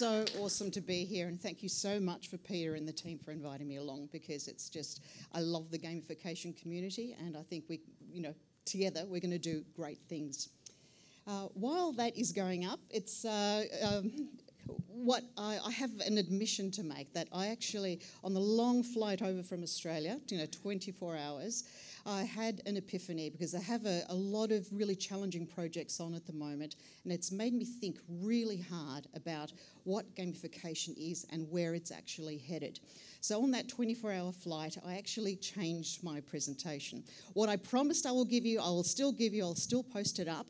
so awesome to be here, and thank you so much for Peter and the team for inviting me along, because it's just, I love the gamification community, and I think we, together we're going to do great things. While that is going up, it's what I have an admission to make, that I actually, on the long flight over from Australia, 24 hours, I had an epiphany, because I have a lot of really challenging projects on at the moment, and it's made me think really hard about what gamification is and where it's actually headed. So on that 24-hour flight, I actually changed my presentation. What I promised I will give you, I will still give you, I'll still post it up.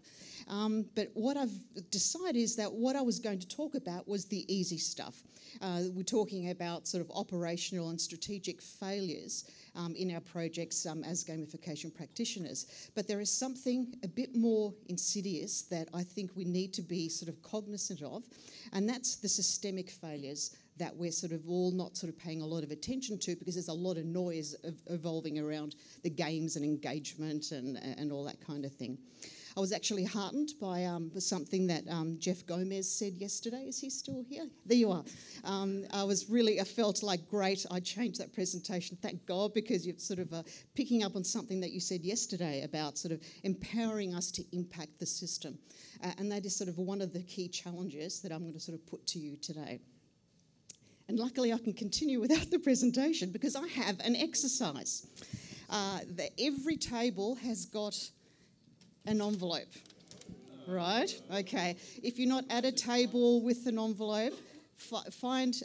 But what I've decided is that what I was going to talk about was the easy stuff. We're talking about sort of operational and strategic failures in our projects as gamification practitioners. But there is something a bit more insidious that I think we need to be sort of cognizant of, and that's the systemic failures that we're sort of all not sort of paying a lot of attention to, because there's a lot of noise evolving around the games and engagement and all that kind of thing. I was actually heartened by something that Jeff Gomez said yesterday. Is he still here? There you are. I felt like, great, I changed that presentation. Thank God, because you're sort of picking up on something that you said yesterday about sort of empowering us to impact the system. And that is sort of one of the key challenges that I'm going to sort of put to you today. And luckily I can continue without the presentation, because I have an exercise. Every table has got an envelope, right? Okay. If you're not at a table with an envelope, find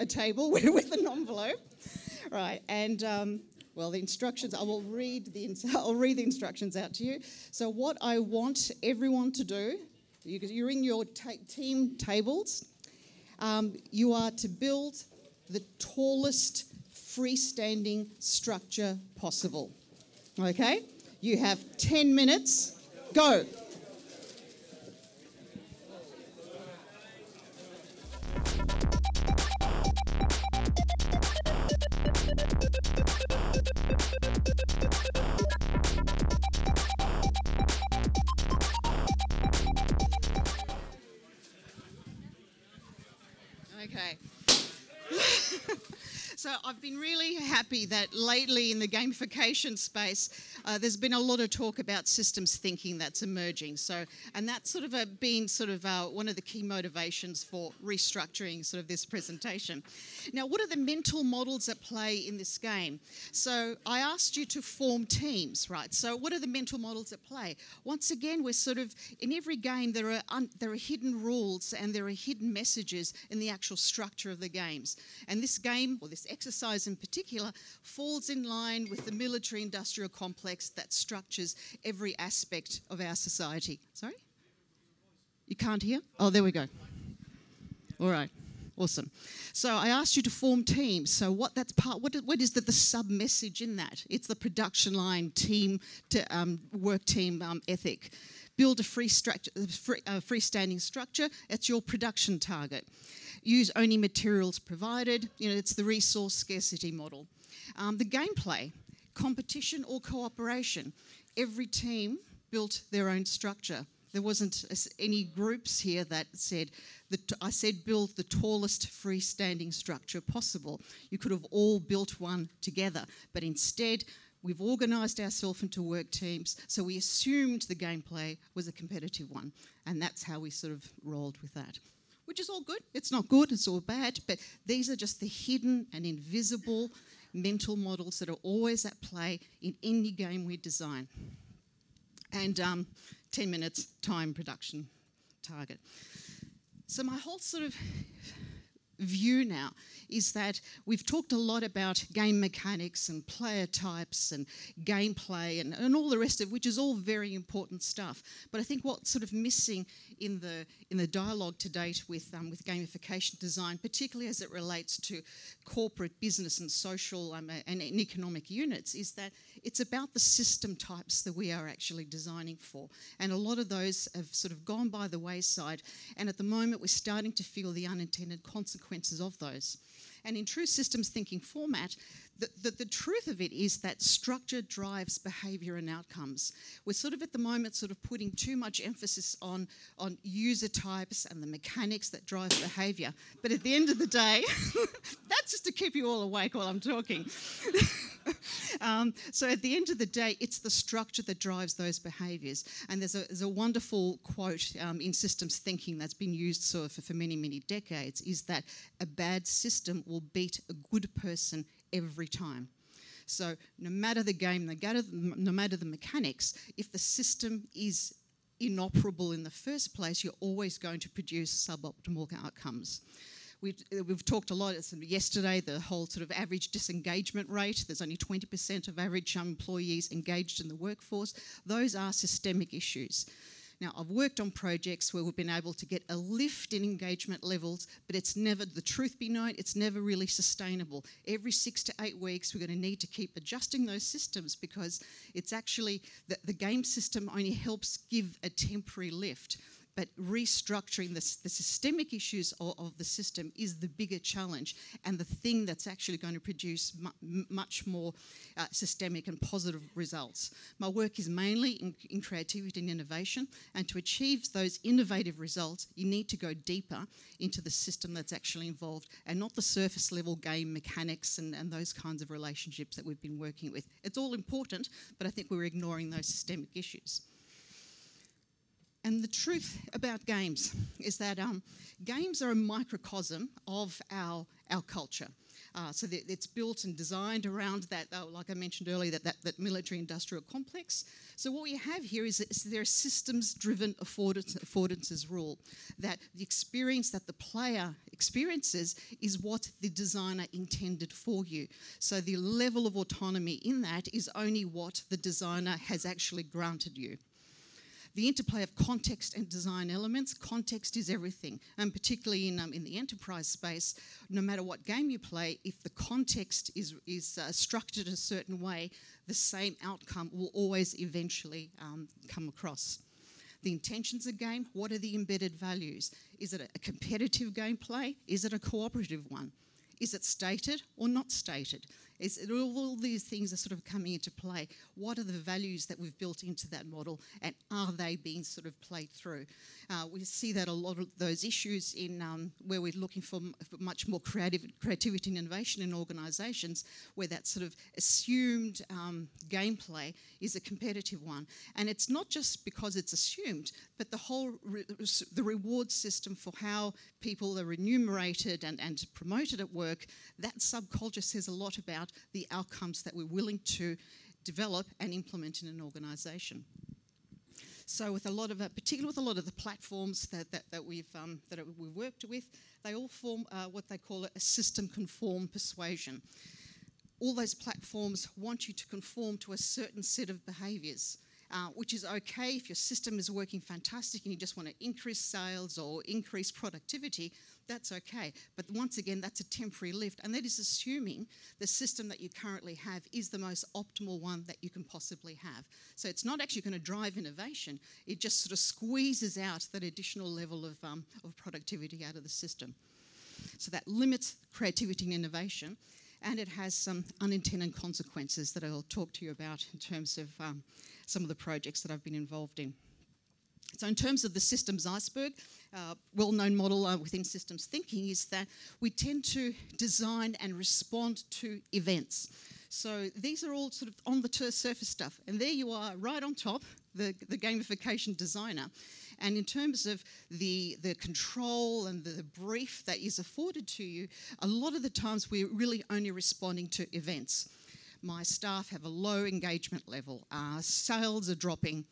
a table with an envelope, right? And well, the instructions, I'll read the instructions out to you. So what I want everyone to do, you're in your team tables. You are to build the tallest freestanding structure possible. Okay? You have 10 minutes. Go. Okay. So I've been really happy that lately in the gamification space, there's been a lot of talk about systems thinking that's emerging. So, and that's sort of been sort of one of the key motivations for restructuring sort of this presentation. Now, what are the mental models at play in this game? So I asked you to form teams, right? So what are the mental models at play? Once again, we're sort of, in every game, there are hidden rules and there are hidden messages in the actual structure of the games. And this game, or this exercise in particular, falls in line with the military-industrial complex that structures every aspect of our society. Sorry? You can't hear? Oh, there we go. All right. Awesome. So I asked you to form teams. So what is the sub-message in that? It's the production line team, work team ethic. Build a freestanding structure. That's your production target. Use only materials provided. It's the resource scarcity model. The gameplay, competition or cooperation. Every team built their own structure. There wasn't any groups here that said, I said build the tallest freestanding structure possible. You could have all built one together, but instead we've organised ourselves into work teams, so we assumed the gameplay was a competitive one, and that's how we sort of rolled with that. Which is all good. It's not good, it's all bad, but these are just the hidden and invisible mental models that are always at play in any game we design. And 10 minutes time production target. So my whole sort of view now is that we've talked a lot about game mechanics and player types and gameplay and all the rest of it, which is all very important stuff. But I think what's sort of missing in the dialogue to date with gamification design, particularly as it relates to corporate business and social and economic units, is that it's about the system types that we are actually designing for. And a lot of those have sort of gone by the wayside, and at the moment we're starting to feel the unintended consequences of those. And in true systems thinking format, the truth of it is that structure drives behaviour and outcomes. We're sort of at the moment sort of putting too much emphasis on user types and the mechanics that drive behaviour. But at the end of the day, that's just to keep you all awake while I'm talking. So at the end of the day, it's the structure that drives those behaviours. And there's a wonderful quote in systems thinking that's been used for many, many decades, is that a bad system will beat a good person every time. So no matter the game, no matter the mechanics, if the system is inoperable in the first place, you're always going to produce suboptimal outcomes. We've talked a lot yesterday, the whole sort of average disengagement rate. There's only 20% of average employees engaged in the workforce. Those are systemic issues. Now, I've worked on projects where we've been able to get a lift in engagement levels, but it's never, the truth be known, it's never really sustainable. Every 6 to 8 weeks, we're going to need to keep adjusting those systems because it's actually, the game system only helps give a temporary lift. But restructuring the systemic issues of the system is the bigger challenge and the thing that's actually going to produce much more systemic and positive results. My work is mainly in creativity and innovation, and to achieve those innovative results, you need to go deeper into the system that's actually involved and not the surface level game mechanics and those kinds of relationships that we've been working with. It's all important, but I think we're ignoring those systemic issues. And the truth about games is that games are a microcosm of our culture. So it's built and designed around that, like I mentioned earlier, that military-industrial complex. So what we have here is there are systems-driven affordances rule, that the experience that the player experiences is what the designer intended for you. So the level of autonomy in that is only what the designer has actually granted you. The interplay of context and design elements, context is everything, and particularly in the enterprise space, no matter what game you play, if the context is structured a certain way, the same outcome will always eventually come across. The intentions of the game, what are the embedded values? Is it a competitive gameplay? Is it a cooperative one? Is it stated or not stated? All these things are sort of coming into play. What are the values that we've built into that model, and are they being sort of played through? We see that a lot of those issues in where we're looking for much more creativity and innovation in organisations, where that sort of assumed gameplay is a competitive one. And it's not just because it's assumed, but the whole the reward system for how people are remunerated and promoted at work, that subculture says a lot about the outcomes that we're willing to develop and implement in an organisation. So with a lot of, particularly with a lot of the platforms that we've worked with, they all form what they call a system-conform persuasion. All those platforms want you to conform to a certain set of behaviours, which is okay if your system is working fantastic and you just want to increase sales or increase productivity. That's okay. But once again, that's a temporary lift, and that is assuming the system that you currently have is the most optimal one that you can possibly have. So it's not actually going to drive innovation. It just sort of squeezes out that additional level of productivity out of the system. So that limits creativity and innovation, and it has some unintended consequences that I'll talk to you about in terms of some of the projects that I've been involved in. So in terms of the systems Iceberg, well-known model within systems thinking is that we tend to design and respond to events. So these are all sort of on the surface stuff. And there you are, right on top, the gamification designer. And in terms of the control and the brief that is afforded to you, a lot of the times we're really only responding to events. My staff have a low engagement level, sales are dropping,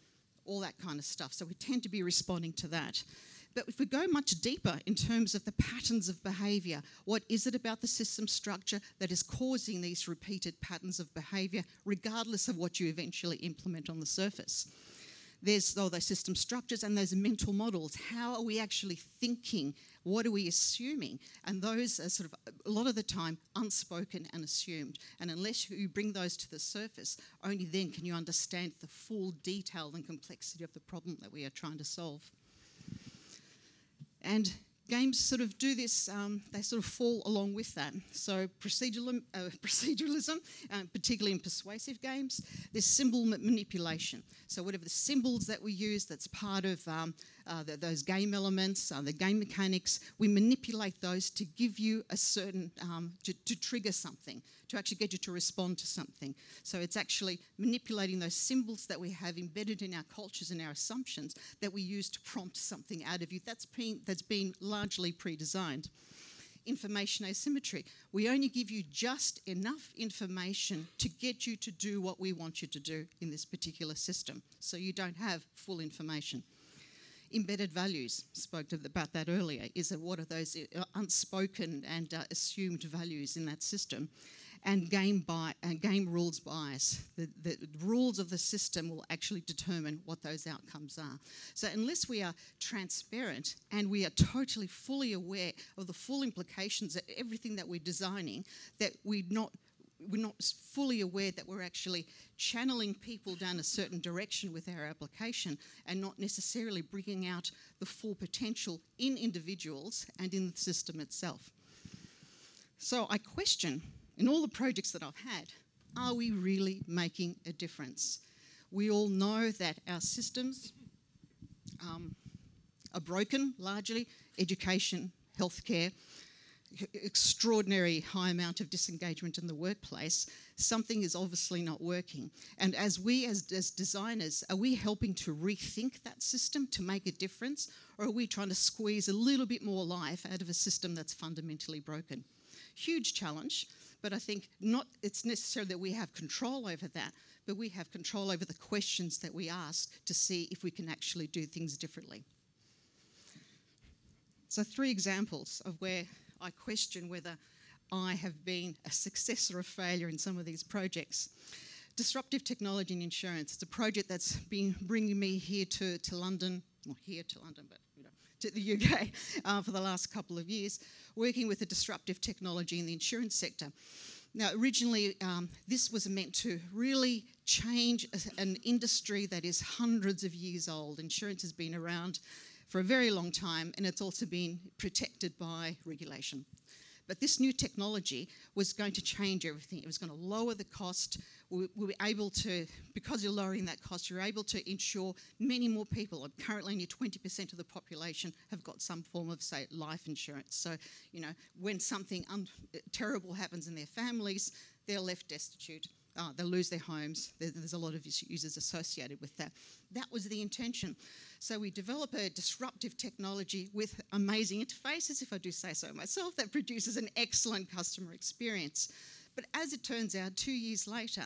all that kind of stuff. So we tend to be responding to that. But if we go much deeper in terms of the patterns of behaviour, what is it about the system structure that is causing these repeated patterns of behaviour, regardless of what you eventually implement on the surface? There's those system structures and those mental models. How are we actually thinking? What are we assuming? And those are sort of, a lot of the time, unspoken and assumed. And unless you bring those to the surface, only then can you understand the full detail and complexity of the problem that we are trying to solve. And games sort of do this, they sort of fall along with that. So proceduralism, particularly in persuasive games, there's symbol manipulation. So whatever the symbols that we use that's part of those game elements, the game mechanics, we manipulate those to give you a certain, to trigger something, to actually get you to respond to something. So it's actually manipulating those symbols that we have embedded in our cultures and our assumptions that we use to prompt something out of you. That's been largely pre-designed. Information asymmetry. We only give you just enough information to get you to do what we want you to do in this particular system. So you don't have full information. Embedded values, spoke about that earlier, is that what are those unspoken and assumed values in that system? And game rules bias. The rules of the system will actually determine what those outcomes are. So unless we are transparent and we are totally fully aware of the full implications of everything that we're designing, that we're not fully aware that we're actually channeling people down a certain direction with our application and not necessarily bringing out the full potential in individuals and in the system itself. So I question, in all the projects that I've had, are we really making a difference? We all know that our systems are broken, largely. Education, healthcare, extraordinary high amount of disengagement in the workplace. Something is obviously not working. And as designers, are we helping to rethink that system to make a difference? Or are we trying to squeeze a little bit more life out of a system that's fundamentally broken? Huge challenge. But I think it's necessary that we have control over that, but we have control over the questions that we ask to see if we can actually do things differently. So 3 examples of where I question whether I have been a success or a failure in some of these projects. Disruptive technology in insurance. It's a project that's been bringing me here to London, not here to London, but to the UK for the last couple of years, working with the disruptive technology in the insurance sector. Now, originally, this was meant to really change an industry that is hundreds of years old. Insurance has been around for a very long time, and it's also been protected by regulation. But this new technology was going to change everything. It was going to lower the cost. We were able to, because you're lowering that cost, you're able to insure many more people. Currently, only 20% of the population have got some form of, say, life insurance. So, when something terrible happens in their families, they're left destitute. They'll lose their homes. There's a lot of issues associated with that. That was the intention. So we develop a disruptive technology with amazing interfaces, if I do say so myself, that produces an excellent customer experience. But as it turns out, 2 years later,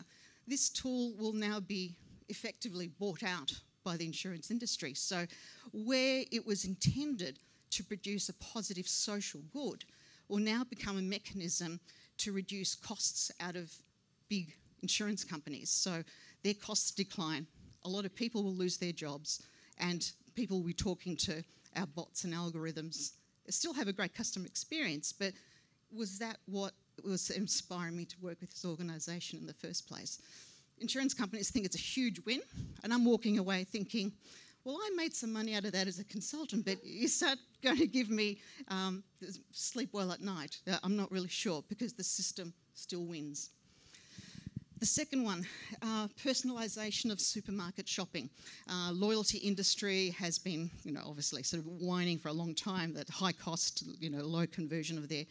this tool will now be effectively bought out by the insurance industry. So where it was intended to produce a positive social good will now become a mechanism to reduce costs out of big insurance companies. So their costs decline. A lot of people will lose their jobs, and people will be talking to our bots and algorithms. They still have a great customer experience, but was that what was inspiring me to work with this organisation in the first place? Insurance companies think it's a huge win, and I'm walking away thinking, well, I made some money out of that as a consultant, but is that going to give me sleep well at night? I'm not really sure, because the system still wins. The second one, personalisation of supermarket shopping. Loyalty industry has been, obviously sort of whining for a long time that high cost, low conversion of their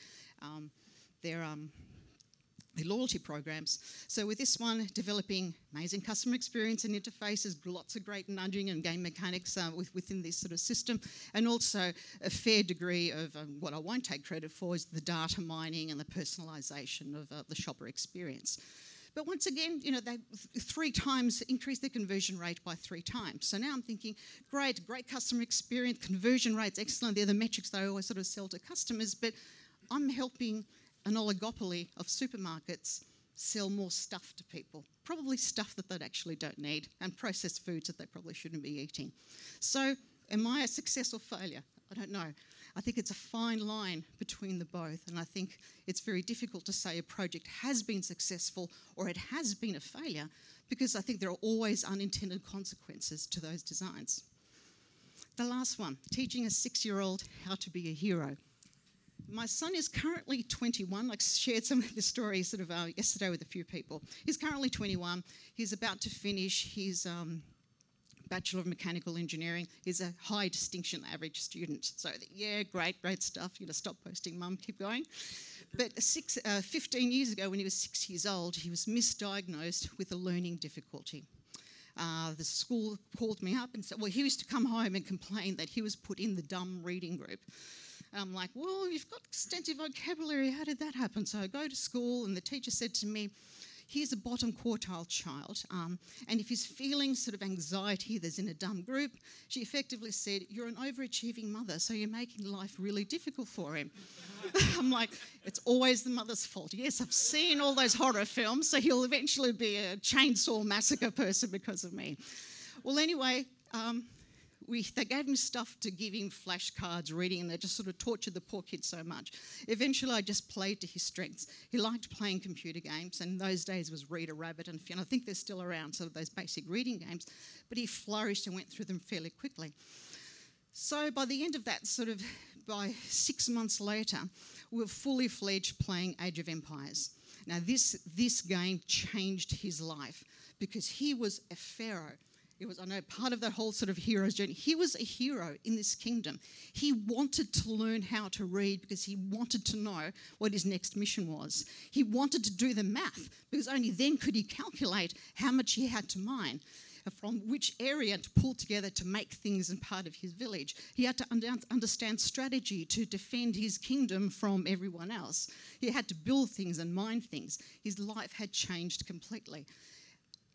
loyalty programs. So with this one, developing amazing customer experience and interfaces, lots of great nudging and game mechanics within this sort of system, and also a fair degree of what I won't take credit for is the data mining and the personalisation of the shopper experience. But once again, they 3 times increased their conversion rate by 3 times. So now I'm thinking, great customer experience, conversion rates, excellent. They're the metrics that I always sort of sell to customers, but I'm helping an oligopoly of supermarkets sell more stuff to people, probably stuff that they actually don't need, and processed foods that they probably shouldn't be eating. So am I a success or failure? I don't know. I think it's a fine line between the both, and I think it's very difficult to say a project has been successful or it has been a failure, because I think there are always unintended consequences to those designs. the last one, teaching a 6-year-old how to be a hero. My son is currently 21. I shared some of the story sort of yesterday with a few people. He's currently 21. He's about to finish his Bachelor of Mechanical Engineering. He's a high distinction average student. So, yeah, great stuff. Stop posting, Mum, keep going. But 15 years ago, when he was 6 years old, he was misdiagnosed with a learning difficulty. The school called me up and said, well, he used to come home and complain that he was put in the dumb reading group. And I'm like, well, you've got extensive vocabulary. How did that happen? So I go to school and the teacher said to me, he's a bottom quartile child. And if he's feeling sort of anxiety that's in a dumb group, she effectively said, you're an overachieving mother, so you're making life really difficult for him. I'm like, it's always the mother's fault. Yes, I've seen all those horror films, so he'll eventually be a chainsaw massacre person because of me. Well, anyway, they gave him stuff to give him flashcards, reading, and they just sort of tortured the poor kid so much. Eventually, I just played to his strengths. He liked playing computer games, and in those days was Reader Rabbit, and I think they're still around, sort of those basic reading games, but he flourished and went through them fairly quickly. So by the end of that, sort of by 6 months later, we were fully fledged playing Age of Empires. Now, this game changed his life because he was a pharaoh. It was, I know, part of that whole sort of hero's journey. He was a hero in this kingdom. He wanted to learn how to read because he wanted to know what his next mission was. He wanted to do the math because only then could he calculate how much he had to mine, from which area to pull together to make things in part of his village. He had to understand strategy to defend his kingdom from everyone else. He had to build things and mine things. His life had changed completely.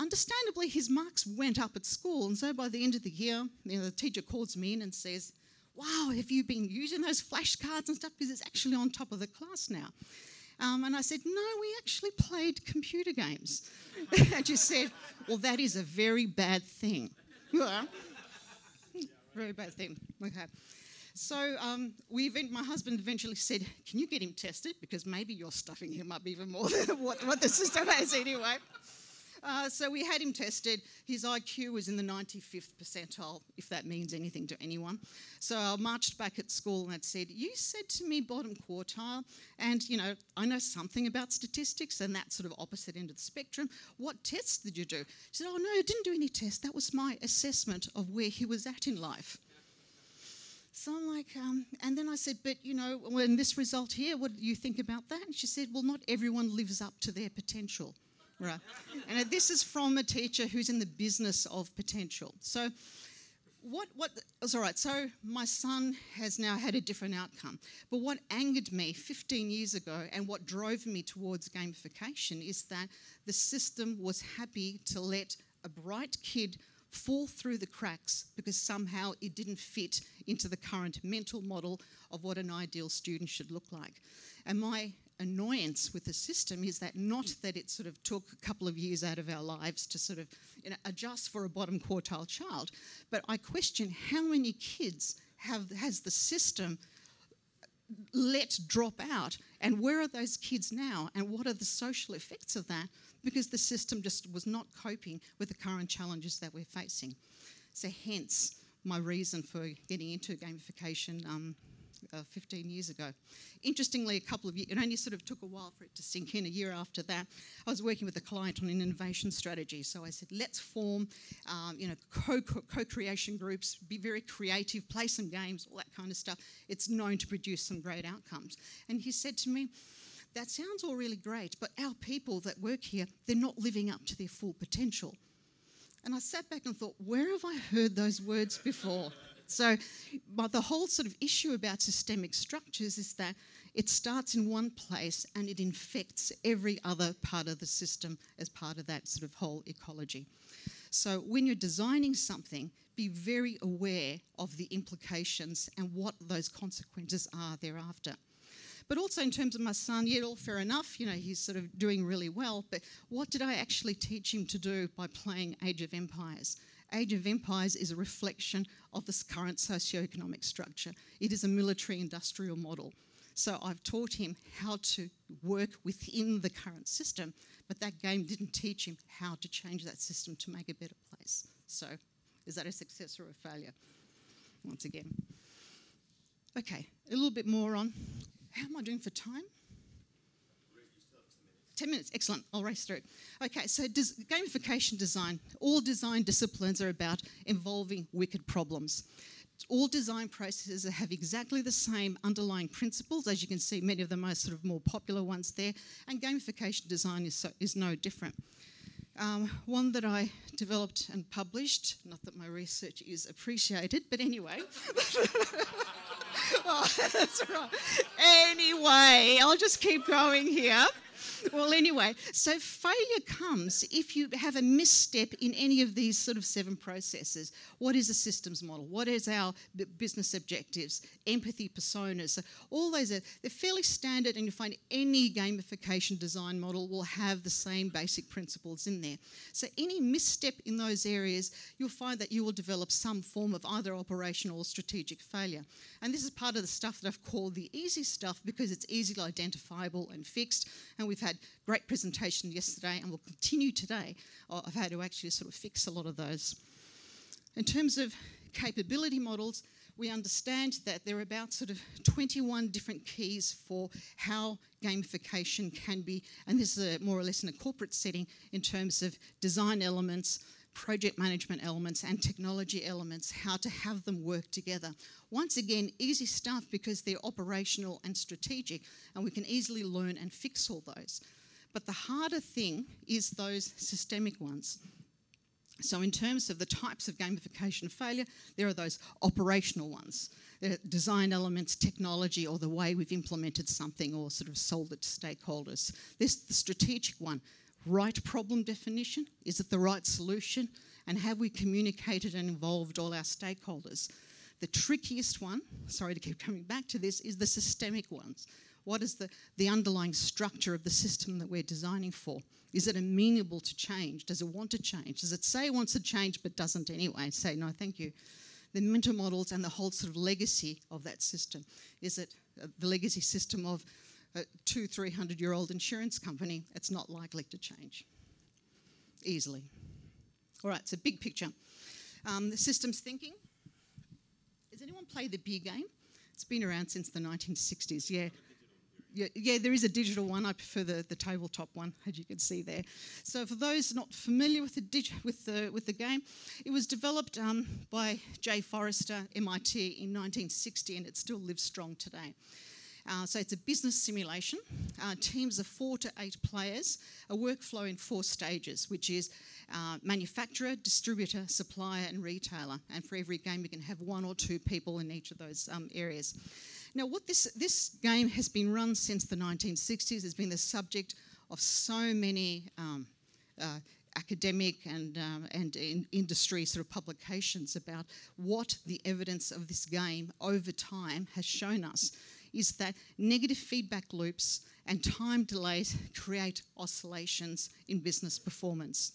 Understandably, his marks went up at school, and so by the end of the year, the teacher calls me in and says, wow, have you been using those flashcards and stuff? Because it's actually on top of the class now. And I said, no, we actually played computer games. And she said, well, that is a very bad thing. Very bad thing. Okay. So my husband eventually said, can you get him tested? Because maybe you're stuffing him up even more than what the system has anyway. So we had him tested. His IQ was in the 95th percentile, if that means anything to anyone. So I marched back at school and I'd said, you said to me bottom quartile, and, I know something about statistics and that sort of opposite end of the spectrum. What tests did you do? He said, oh, no, I didn't do any tests. That was my assessment of where he was at in life. So I'm like, and then I said, but, when this result here, what do you think about that? And she said, well, not everyone lives up to their potential. Right. And this is from a teacher who's in the business of potential. So it's all right. So my son has now had a different outcome. But what angered me 15 years ago and what drove me towards gamification is that the system was happy to let a bright kid fall through the cracks because somehow it didn't fit into the current mental model of what an ideal student should look like. And my annoyance with the system is that not that it sort of took a couple of years out of our lives to sort of adjust for a bottom quartile child, but I question how many kids has the system let drop out, and where are those kids now, and what are the social effects of that, because the system just was not coping with the current challenges that we're facing. So hence my reason for getting into gamification 15 years ago. Interestingly, a couple of years, it only sort of took a while for it to sink in. A year after that, I was working with a client on an innovation strategy. So I said, let's form, co-creation groups, be very creative, play some games, all that kind of stuff. It's known to produce some great outcomes. And he said to me, that sounds all really great, but our people that work here, they're not living up to their full potential. And I sat back and thought, where have I heard those words before? So the whole sort of issue about systemic structures is that it starts in one place and it infects every other part of the system as part of that sort of whole ecology. So when you're designing something, be very aware of the implications and what those consequences are thereafter. But also in terms of my son, yeah, all fair enough, he's sort of doing really well, but what did I actually teach him to do by playing Age of Empires? Age of Empires is a reflection of this current socioeconomic structure. It is a military-industrial model. So I've taught him how to work within the current system, but that game didn't teach him how to change that system to make a better place. So is that a success or a failure? once again. Okay, a little bit more on, how am I doing for time? 10 minutes, excellent, I'll race through. Okay, so gamification design. All design disciplines are about involving wicked problems. All design processes have exactly the same underlying principles. As you can see, many of the most sort of more popular ones there, and gamification design is no different. One that I developed and published, not that my research is appreciated, but anyway. Oh, that's right. Anyway, I'll just keep going here. Well, anyway, so failure comes if you have a misstep in any of these sort of 7 processes. What is a systems model? What is our business objectives? Empathy, personas. So all those they're fairly standard, and you find any gamification design model will have the same basic principles in there. So any misstep in those areas, you'll find that you will develop some form of either operational or strategic failure. And this is part of the stuff that I've called the easy stuff, because it's easily identifiable and fixed. And we've had great presentation yesterday, and we'll continue today of how to actually sort of fix a lot of those. In terms of capability models, we understand that there are about sort of 21 different keys for how gamification can be, and this is more or less in a corporate setting, in terms of design elements, project management elements, and technology elements, how to have them work together. Once again, easy stuff because they're operational and strategic, and we can easily learn and fix all those. But the harder thing is those systemic ones. So in terms of the types of gamification failure, there are those operational ones. There are design elements, technology, or the way we've implemented something or sort of sold it to stakeholders. There's the strategic one. Right problem definition, is it the right solution, and have we communicated and involved all our stakeholders? The trickiest one, sorry to keep coming back to this, is the systemic ones. What is the underlying structure of the system that we're designing for? Is it amenable to change? Does it want to change? Does it say it wants to change but doesn't anyway? Say, no, thank you. The mental models and the whole sort of legacy of that system. Is it the legacy system of a 200-300-year-old insurance company? It's not likely to change easily. All right, so big picture. The systems thinking. Has anyone played the beer game? It's been around since the 1960s, yeah. Yeah, there is a digital one. I prefer the tabletop one, as you can see there. So for those not familiar with the game, it was developed by Jay Forrester, MIT, in 1960, and it still lives strong today. So it's a business simulation. Teams of 4 to 8 players, a workflow in 4 stages, which is manufacturer, distributor, supplier, and retailer. And for every game, you can have 1 or 2 people in each of those areas. Now, what this game has been run since the 1960s, has been the subject of so many academic and industry sort of publications about what the evidence of this game over time has shown us, is that negative feedback loops and time delays create oscillations in business performance.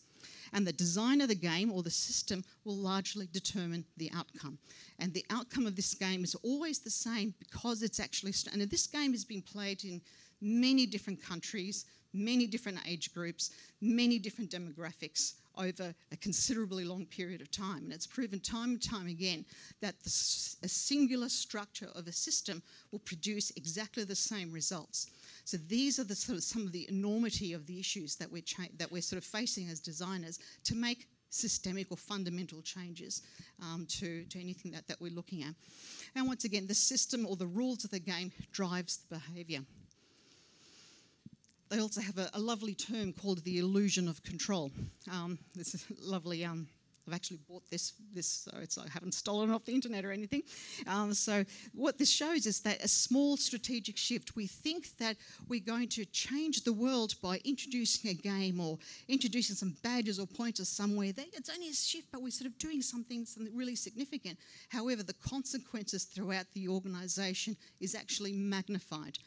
And the design of the game or the system will largely determine the outcome. And the outcome of this game is always the same because it's actually... And this game has been played in many different countries, many different age groups, many different demographics over a considerably long period of time. And it's proven time and time again that a singular structure of a system will produce exactly the same results. So these are the sort of some of the enormity of the issues that we're sort of facing as designers to make systemic or fundamental changes to anything that we're looking at. And once again, the system or the rules of the game drives the behaviour. They also have a lovely term called the illusion of control. This is lovely. I've actually bought this so I haven't stolen it off the internet or anything. So what this shows is that a small strategic shift. We think that we're going to change the world by introducing a game or introducing some badges or pointers somewhere. It's only a shift, but we're sort of doing something really significant. However, the consequences throughout the organisation is actually magnified.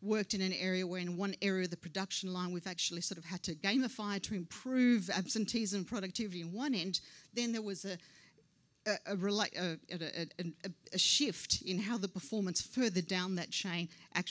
Worked in an area where in one area of the production line we've actually sort of had to gamify to improve absenteeism and productivity in one end. Then there was a shift in how the performance further down that chain,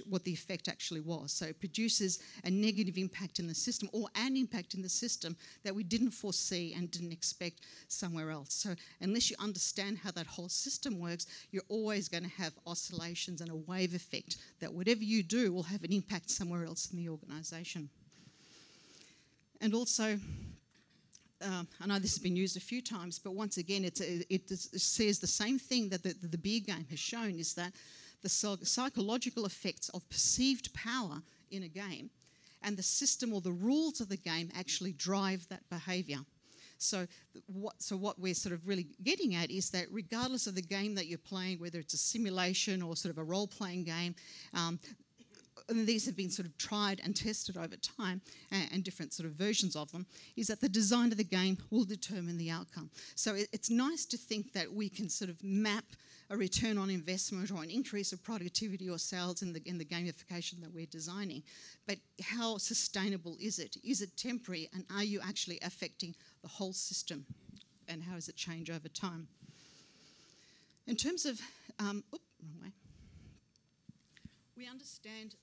what the effect actually was. So it produces a negative impact in the system, or an impact in the system that we didn't foresee and didn't expect somewhere else. So unless you understand how that whole system works, you're always going to have oscillations and a wave effect that whatever you do will have an impact somewhere else in the organisation. And also, I know this has been used a few times, but once again, it says the same thing that the beer game has shown, is that the psychological effects of perceived power in a game and the system or the rules of the game actually drive that behaviour. So what we're sort of really getting at is that regardless of the game that you're playing, whether it's a simulation or sort of a role-playing game, and these have been sort of tried and tested over time, and different sort of versions of them, is that the design of the game will determine the outcome. So it's nice to think that we can sort of map a return on investment or an increase of productivity or sales in the gamification that we're designing. But how sustainable is it? Is it temporary, and are you actually affecting the whole system? And how does it change over time? In terms of, wrong way. We understand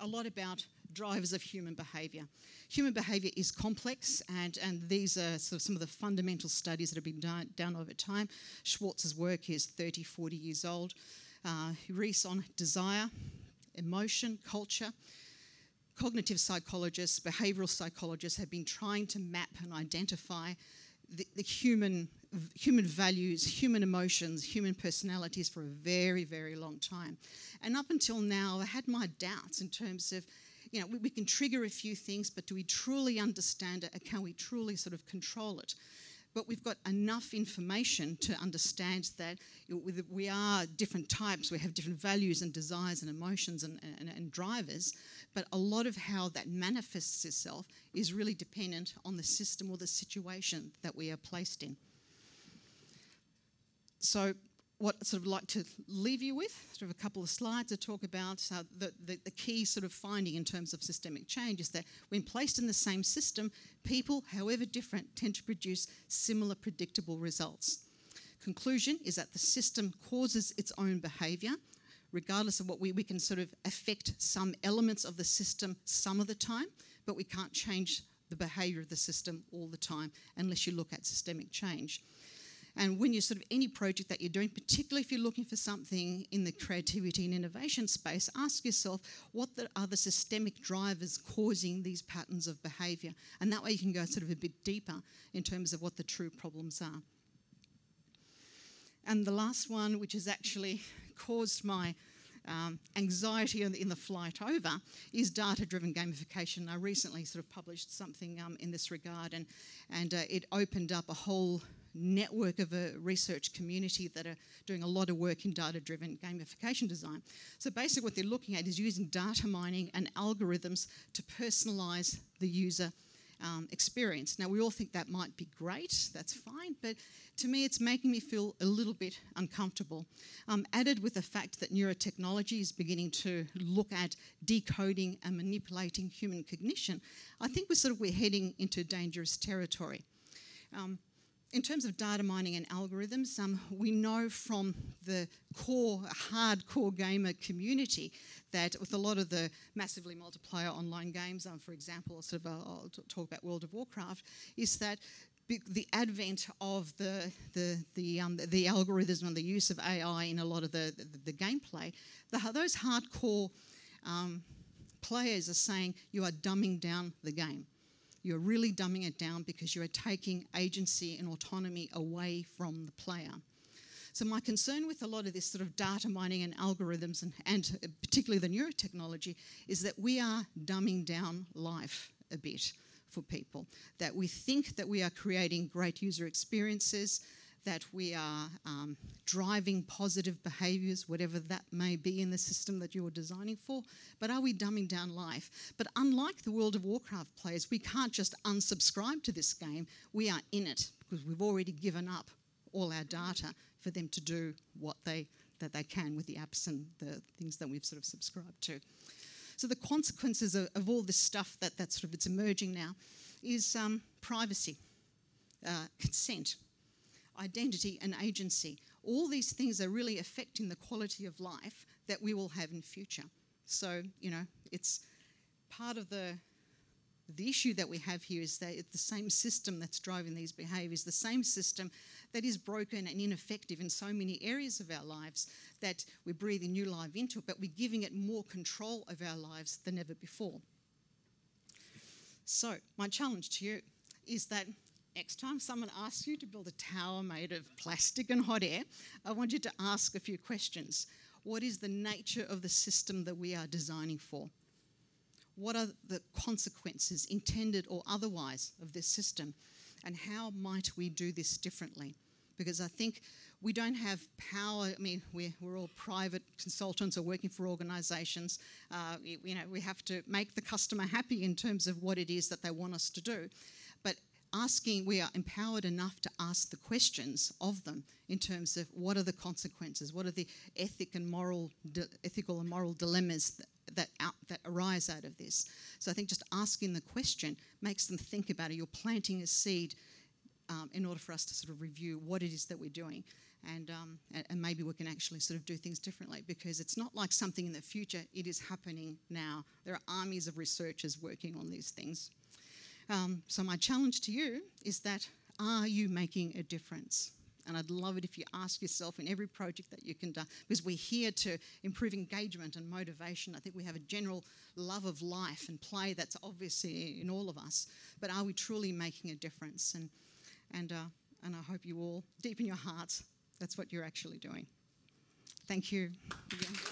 a lot about drivers of human behaviour. Human behaviour is complex, and these are sort of some of the fundamental studies that have been done over time. Schwartz's work is 30, 40 years old. Rees on desire, emotion, culture. Cognitive psychologists, behavioural psychologists have been trying to map and identify the human values, human emotions, human personalities for a very, very long time. And up until now, I had my doubts in terms of, we can trigger a few things, but do we truly understand it, and can we truly sort of control it? But we've got enough information to understand that we are different types, we have different values and desires and emotions and drivers, but a lot of how that manifests itself is really dependent on the system or the situation that we are placed in. So what I'd sort of like to leave you with, sort of a couple of slides to talk about the key sort of finding in terms of systemic change is that when placed in the same system, people, however different, tend to produce similar predictable results. Conclusion is that the system causes its own behaviour. Regardless of what we can sort of affect some elements of the system some of the time, but we can't change the behaviour of the system all the time unless you look at systemic change. And when you're sort of any project that you're doing, particularly if you're looking for something in the creativity and innovation space, ask yourself what are the systemic drivers causing these patterns of behaviour, and that way you can go sort of a bit deeper in terms of what the true problems are. And the last one, which has actually caused my anxiety in the flight over, is data-driven gamification. I recently sort of published something in this regard, and it opened up a whole network of a research community that are doing a lot of work in data-driven gamification design. So basically what they're looking at is using data mining and algorithms to personalise the user experience. Now, we all think that might be great, that's fine, but to me it's making me feel a little bit uncomfortable. Added with the fact that neurotechnology is beginning to look at decoding and manipulating human cognition, I think we're heading into dangerous territory. In terms of data mining and algorithms, we know from the hardcore gamer community that with a lot of the massively multiplayer online games, for example, I'll talk about World of Warcraft, is that the advent of the algorithm and the use of AI in a lot of the gameplay, those hardcore players are saying you are dumbing down the game. You're really dumbing it down because you are taking agency and autonomy away from the player. So my concern with a lot of this sort of data mining and algorithms and particularly the neurotechnology is that we are dumbing down life a bit for people. That we think that we are creating great user experiences, that we are driving positive behaviours, whatever that may be in the system that you're designing for, but are we dumbing down life? But unlike the World of Warcraft players, we can't just unsubscribe to this game, we are in it because we've already given up all our data for them to do that they can with the apps and the things that we've sort of subscribed to. So the consequences of all this stuff that's sort of it's emerging now is privacy, consent. identity and agency. All these things are really affecting the quality of life that we will have in future. So, it's part of the issue that we have here is that it's the same system that's driving these behaviours, the same system that is broken and ineffective in so many areas of our lives that we're breathing new life into it, but we're giving it more control of our lives than ever before. So, my challenge to you is that next time someone asks you to build a tower made of plastic and hot air, I want you to ask a few questions. What is the nature of the system that we are designing for? What are the consequences, intended or otherwise, of this system? And how might we do this differently? Because I think we don't have power. I mean, we're all private consultants or working for organisations. We have to make the customer happy in terms of what it is that they want us to do. But we are empowered enough to ask the questions of them in terms of what are the consequences, what are the ethical and moral dilemmas that arise out of this. So I think just asking the question makes them think about it. You're planting a seed in order for us to sort of review what it is that we're doing. And maybe we can actually sort of do things differently, because it's not like something in the future, it is happening now. There are armies of researchers working on these things. So my challenge to you is that, are you making a difference? And I'd love it if you ask yourself in every project that you can do, because we're here to improve engagement and motivation. I think we have a general love of life and play that's obviously in all of us, but are we truly making a difference? And I hope you all, deep in your hearts, that's what you're actually doing. Thank you again.